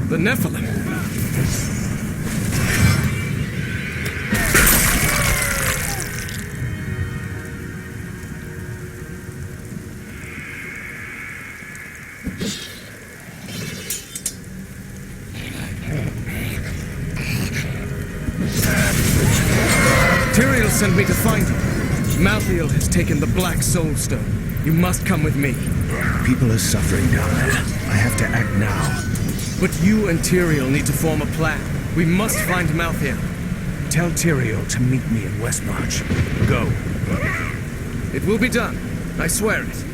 The Nephilim. Tyrael sent me to find you. Malthael has taken the Black Soul Stone. You must come with me. People are suffering down there. I have to act now. But you and Tyrael need to form a plan. We must find Malthael. Tell Tyrael to meet me in Westmarch. Go. It will be done. I swear it.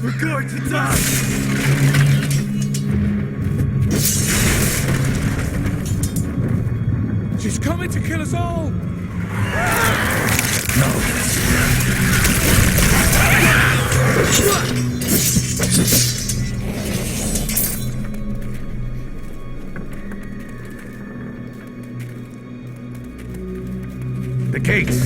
We're going to die! She's coming to kill us all! No. The gates!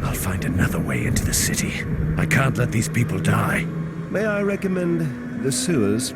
I'll find another way into the city. I can't let these people die. May I recommend the sewers?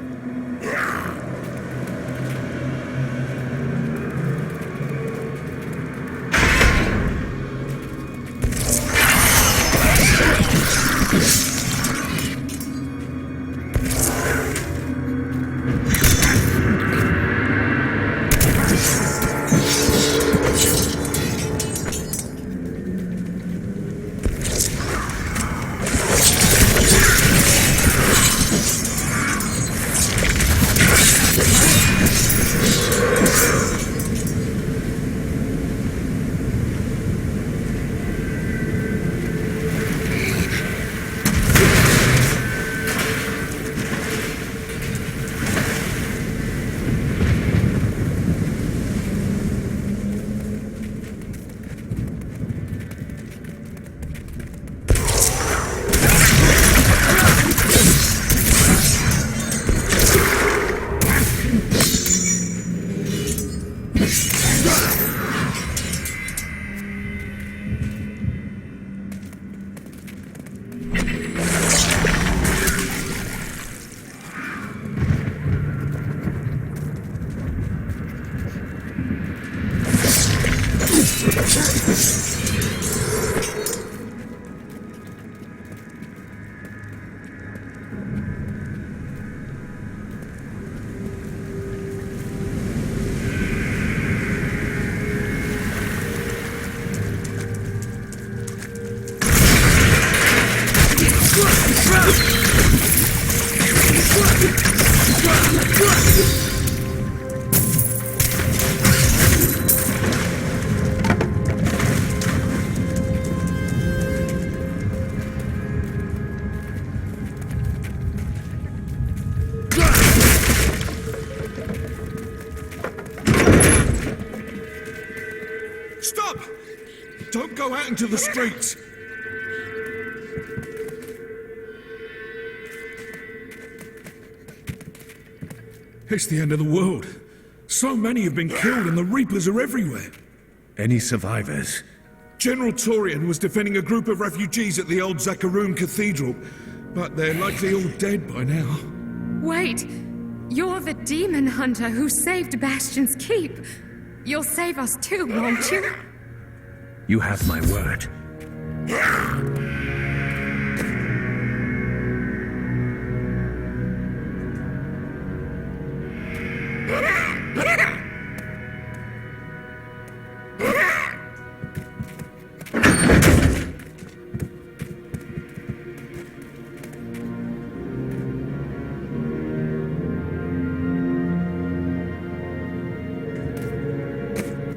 up! Don't go out into the streets! It's the end of the world. So many have been killed and the Reapers are everywhere. Any survivors? General Torian was defending a group of refugees at the old Zakaroon Cathedral, but they're likely all dead by now. Wait! You're the demon hunter who saved Bastion's Keep. You'll save us too, won't you? You have my word.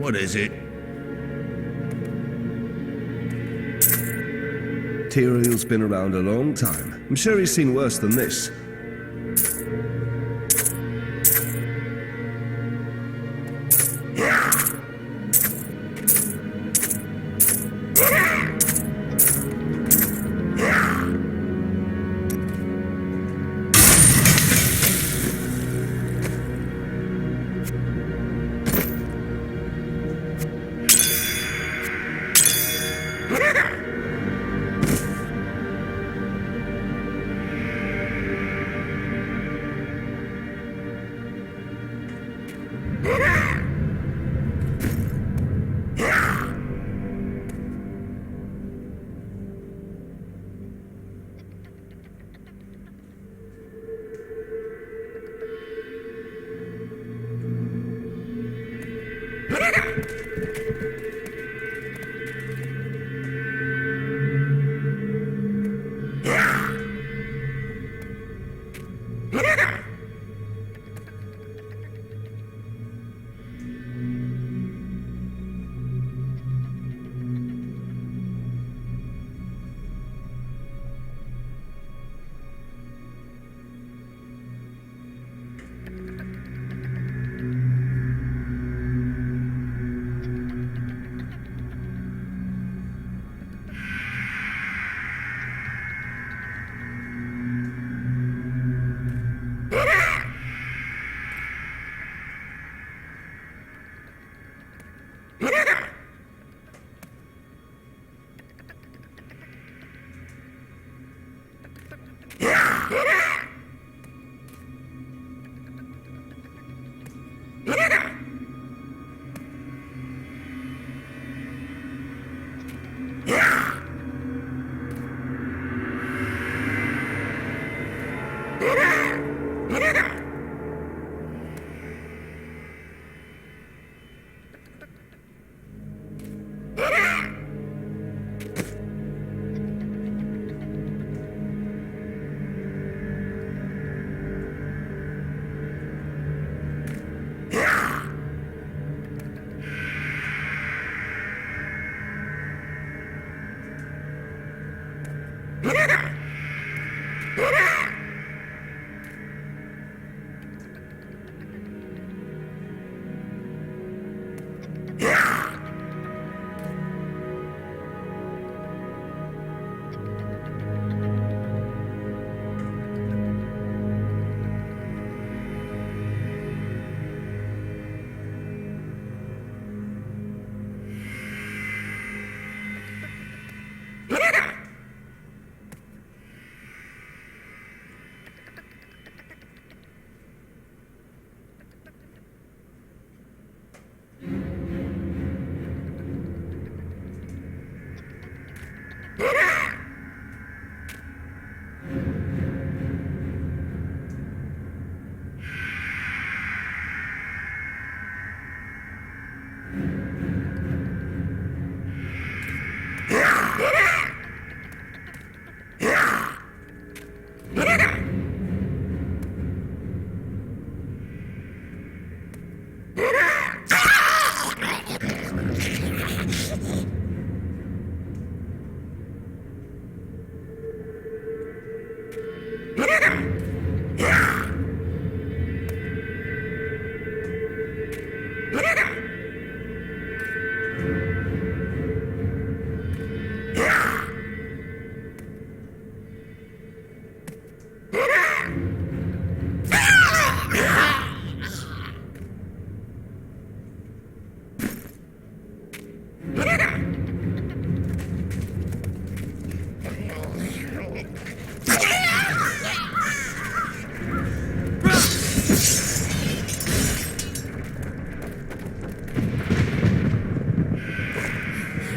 What is it? Tyrell's been around a long time. I'm sure he's seen worse than this.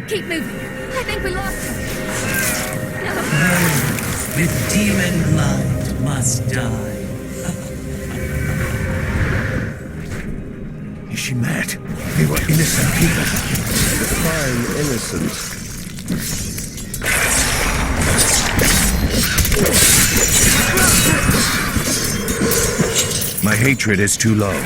Keep moving. I think we lost him. No. With demon blood must die. Is she mad? They were innocent people. Fine innocent. My hatred is too low.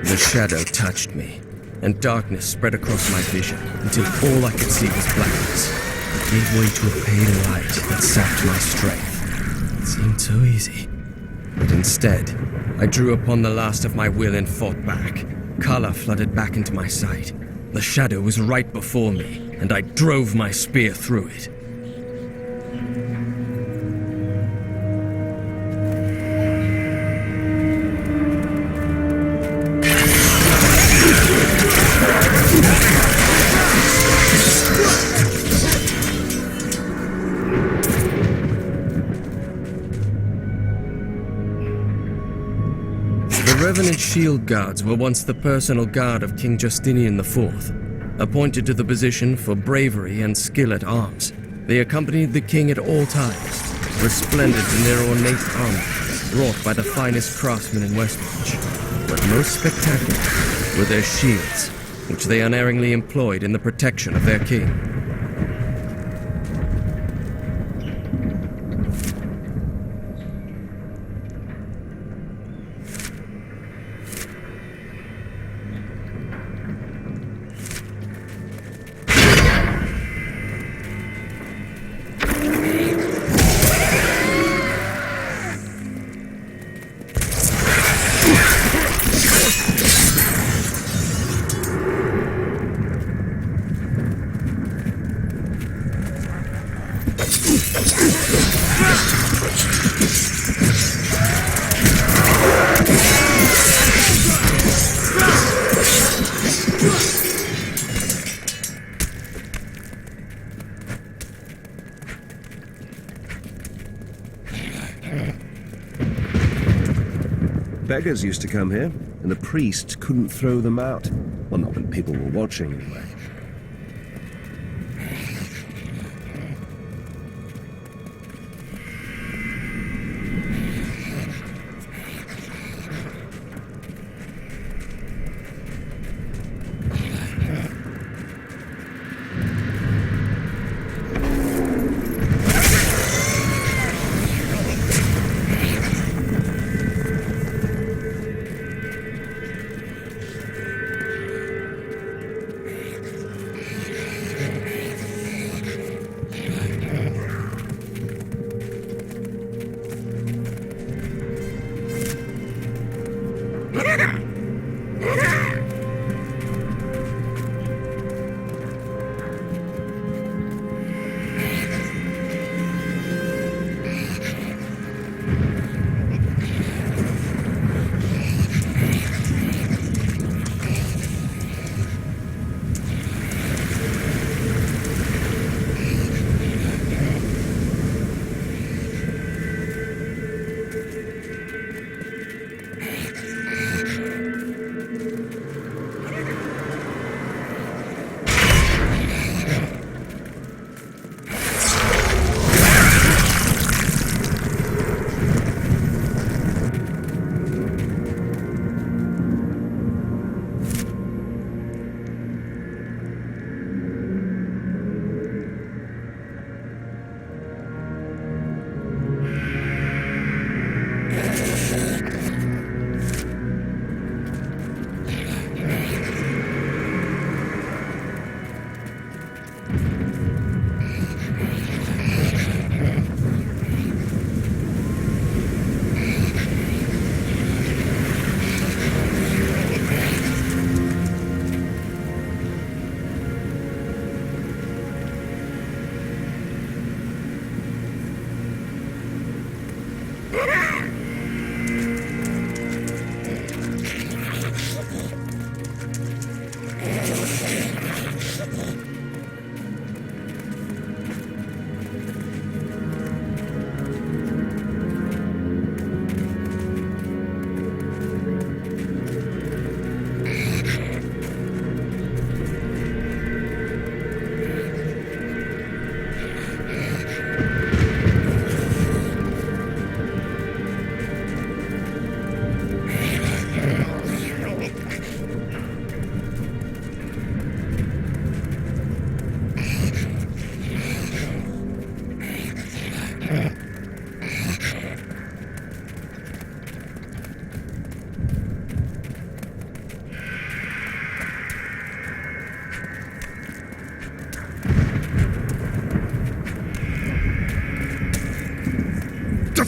The shadow touched me, and darkness spread across my vision until all I could see was blackness. It gave way to a pale light that sapped my strength. It seemed so easy. But instead, I drew upon the last of my will and fought back. Color flooded back into my sight. The shadow was right before me, and I drove my spear through it. The Revenant Shield Guards were once the personal guard of King Justinian IV, appointed to the position for bravery and skill at arms. They accompanied the king at all times, resplendent in their ornate armor, wrought by the finest craftsmen in Westmarch. But most spectacular were their shields, which they unerringly employed in the protection of their king. Beggars used to come here, and the priests couldn't throw them out. Well, not when people were watching, anyway.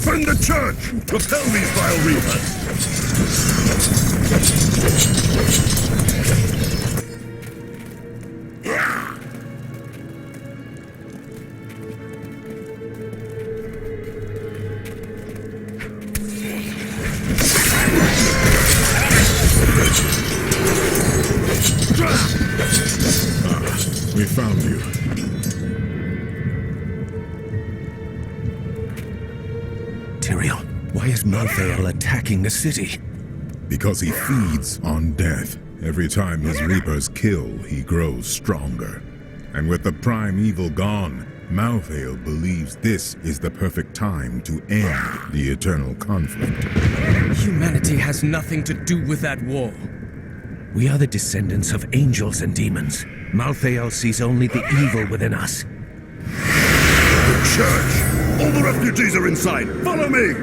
Defend the church! Repel these vile reapers! We found you. Tyrael, why is Malthael attacking the city? Because he feeds on death. Every time his reapers kill, he grows stronger. And with the prime evil gone, Malthael believes this is the perfect time to end the eternal conflict. Humanity has nothing to do with that war. We are the descendants of angels and demons. Malthael sees only the evil within us. The church! All the refugees are inside! Follow me!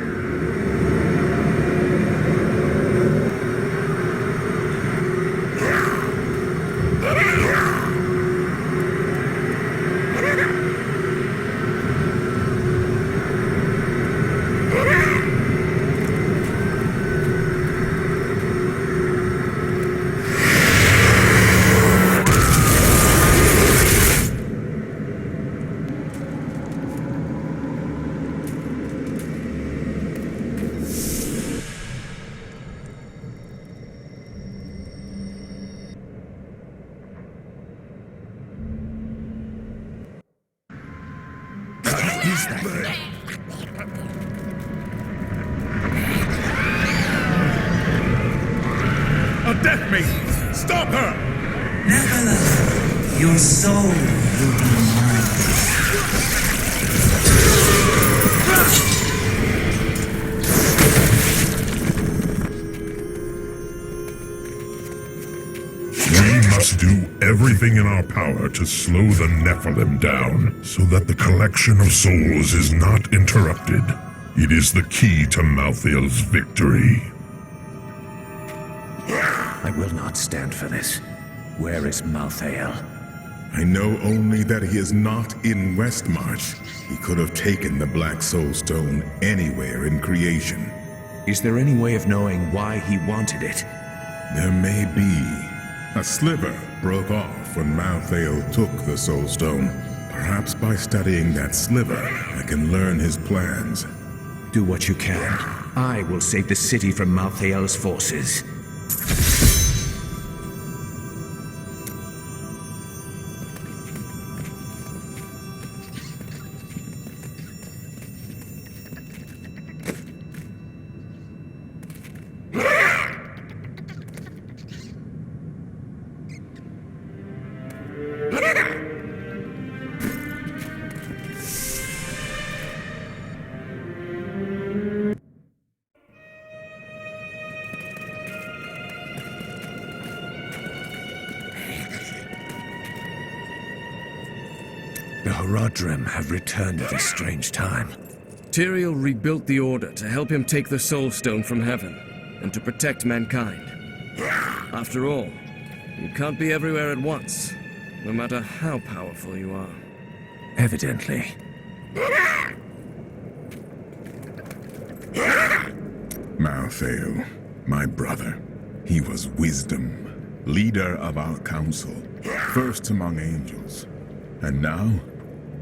A death maiden! Stop her! Nevertheless, your soul will be mine. We must do everything in our power to slow the Nephilim down, so that the collection of souls is not interrupted. It is the key to Malthael's victory. I will not stand for this. Where is Malthael? I know only that he is not in Westmarch. He could have taken the Black Soul Stone anywhere in creation. Is there any way of knowing why he wanted it? There may be. A sliver broke off when Malthael took the Soul Stone. Perhaps by studying that sliver, I can learn his plans. Do what you can. I will save the city from Malthael's forces. The Horadrim have returned at this strange time. Tyrael rebuilt the Order to help him take the Soul Stone from heaven, and to protect mankind. After all, you can't be everywhere at once, no matter how powerful you are. Evidently. Malthael, my brother. He was wisdom, leader of our council, first among angels. And now,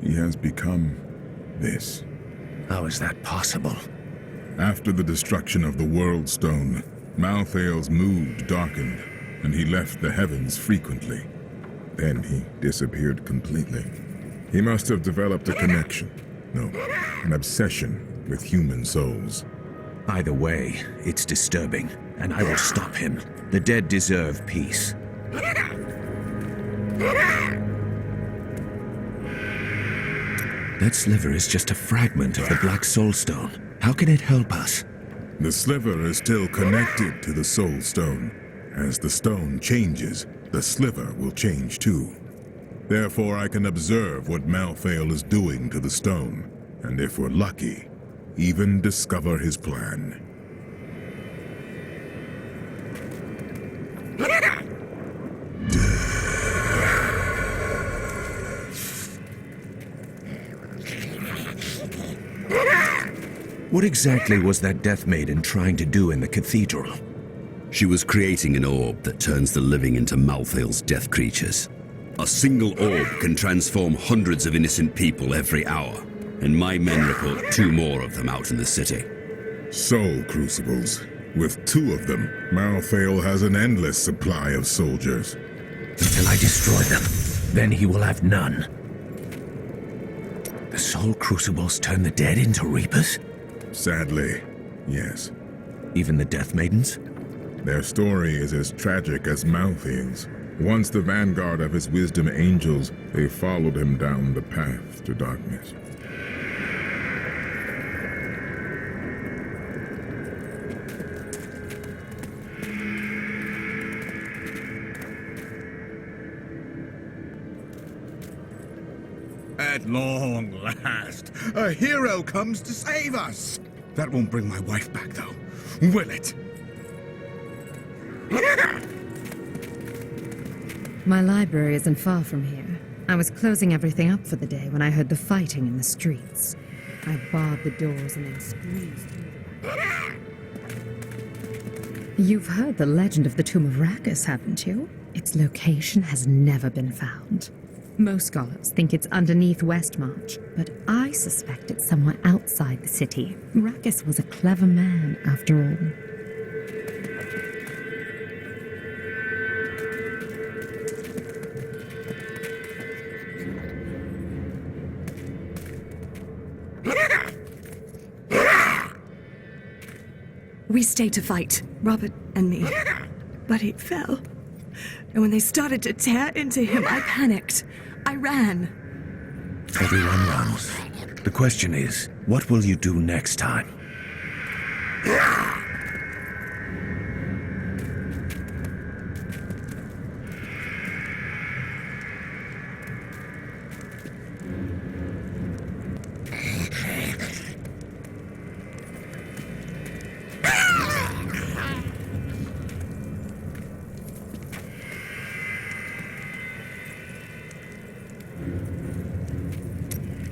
he has become this. How is that possible? After the destruction of the World Stone, Malthael's mood darkened, and he left the heavens frequently. Then he disappeared completely. He must have developed a connection, no, an obsession with human souls. Either way, it's disturbing, and I will stop him. The dead deserve peace. That sliver is just a fragment of the Black Soul Stone. How can it help us? The sliver is still connected to the Soul Stone. As the stone changes, the sliver will change too. Therefore, I can observe what Malthael is doing to the stone, and if we're lucky, even discover his plan. What exactly was that Death Maiden trying to do in the cathedral? She was creating an orb that turns the living into Malthael's death creatures. A single orb can transform hundreds of innocent people every hour, and my men report 2 more of them out in the city. Soul crucibles. With 2 of them, Malthael has an endless supply of soldiers. Until I destroy them, then he will have none. The Soul Crucibles turn the dead into reapers? Sadly, yes. Even the Death Maidens? Their story is as tragic as Malthael's. Once the vanguard of his wisdom angels, they followed him down the path to darkness. At long last, a hero comes to save us. That won't bring my wife back, though, will it? My library isn't far from here. I was closing everything up for the day when I heard the fighting in the streets. I barred the doors and then squeezed through. You've heard the legend of the Tomb of Rackus, haven't you? Its location has never been found. Most scholars think it's underneath Westmarch, but I suspect it's somewhere outside the city. Rackus was a clever man, after all. We stayed to fight, Robert and me. But he fell. And when they started to tear into him, I panicked. I ran. Everyone runs. The question is, what will you do next time?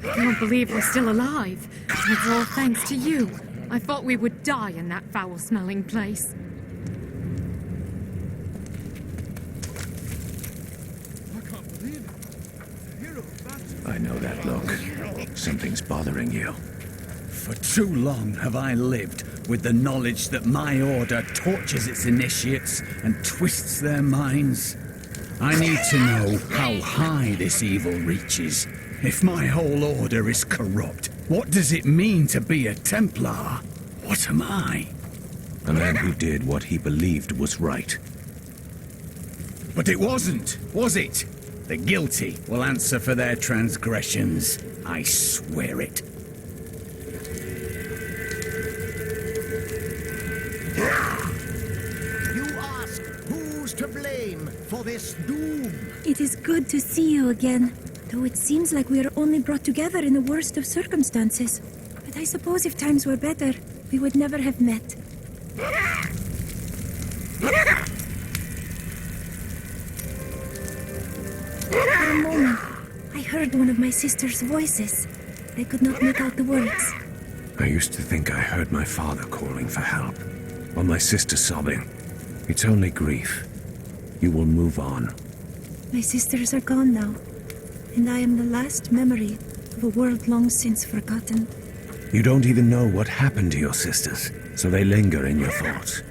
I can't believe we're still alive. It's all thanks to you. I thought we would die in that foul-smelling place. I know that look. Something's bothering you. For too long have I lived with the knowledge that my order tortures its initiates and twists their minds. I need to know how high this evil reaches. If my whole order is corrupt, what does it mean to be a Templar? What am I? A man who did what he believed was right. But it wasn't, was it? The guilty will answer for their transgressions. I swear it. You ask who's to blame for this doom? It is good to see you again, though it seems like we are only brought together in the worst of circumstances. But I suppose if times were better, we would never have met. For a moment, I heard one of my sister's voices. I could not make out the words. I used to think I heard my father calling for help, or my sister sobbing. It's only grief. You will move on. My sisters are gone now, and I am the last memory of a world long since forgotten. You don't even know what happened to your sisters, so they linger in your thoughts.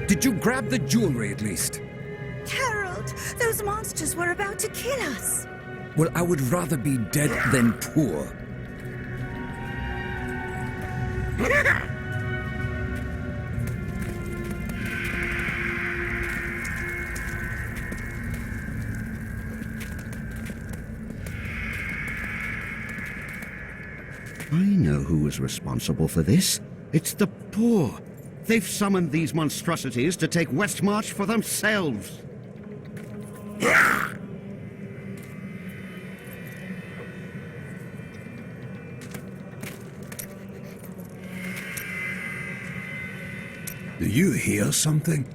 Did you grab the jewelry at least? Harold, those monsters were about to kill us. Well, I would rather be dead than poor. I know who was responsible for this. It's the poor. They've summoned these monstrosities to take Westmarch for themselves. Do you hear something?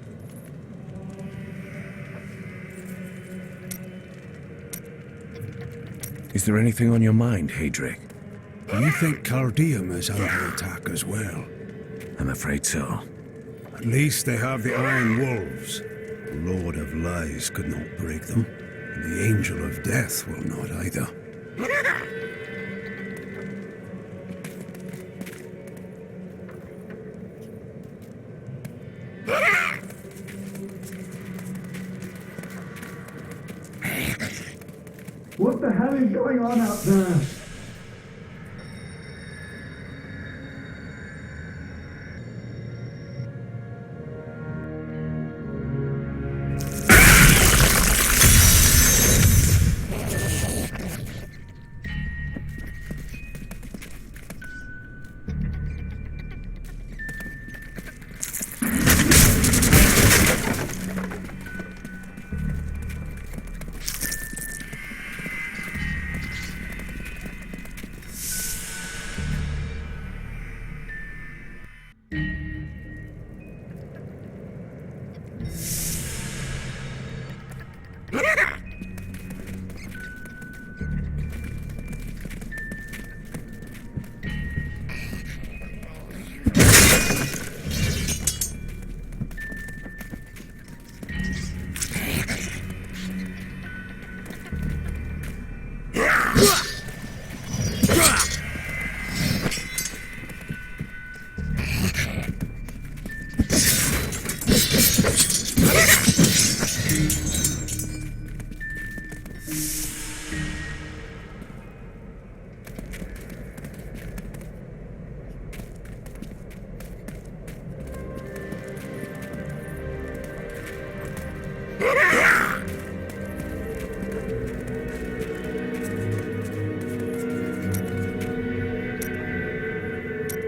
Is there anything on your mind, Hadric? Do you think Cardium is under attack as well? I'm afraid so. At least they have the Iron Wolves. The Lord of Lies could not break them, and the Angel of Death will not either. What the hell is going on out there?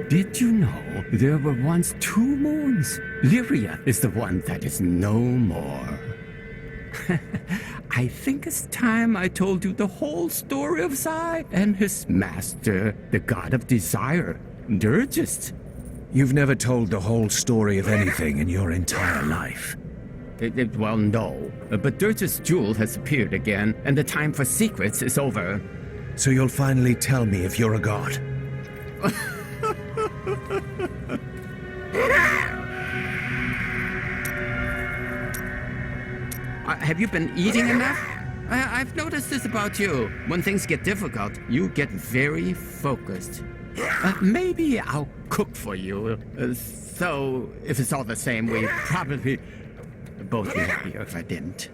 Did you know there were once 2 moons? Lyria is the one that is no more. I think it's time I told you the whole story of Zai and his master, the god of desire, Dirgist. You've never told the whole story of anything in your entire life. Well, no. But Dirgist's jewel has appeared again, and the time for secrets is over. So you'll finally tell me if you're a god? Have you been eating enough? I've noticed this about you. When things get difficult, you get very focused. Maybe I'll cook for you. So, if it's all the same, we'd probably both be happier if I didn't.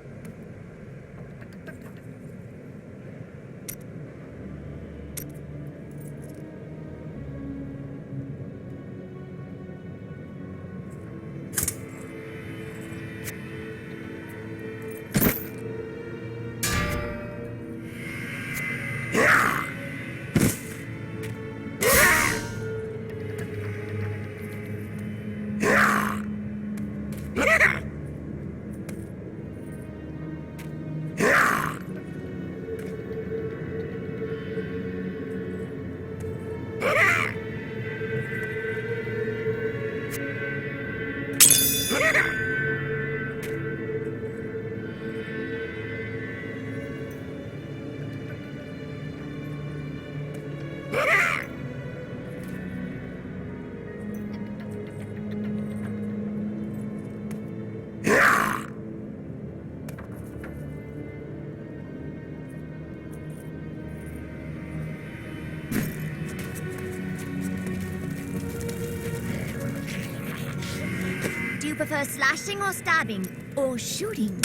Do you prefer slashing or stabbing? Or shooting?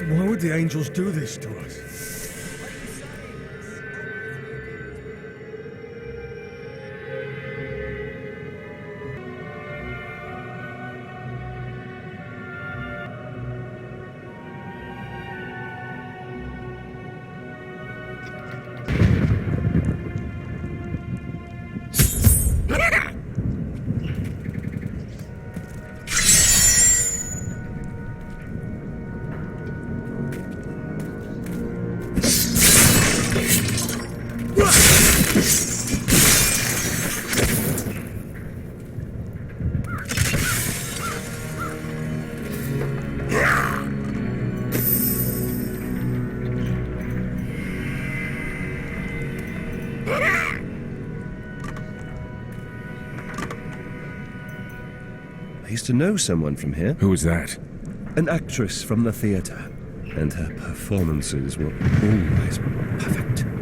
Why would the angels do this to us? I used to know someone from here. Who was that? An actress from the theatre. And her performances were always perfect.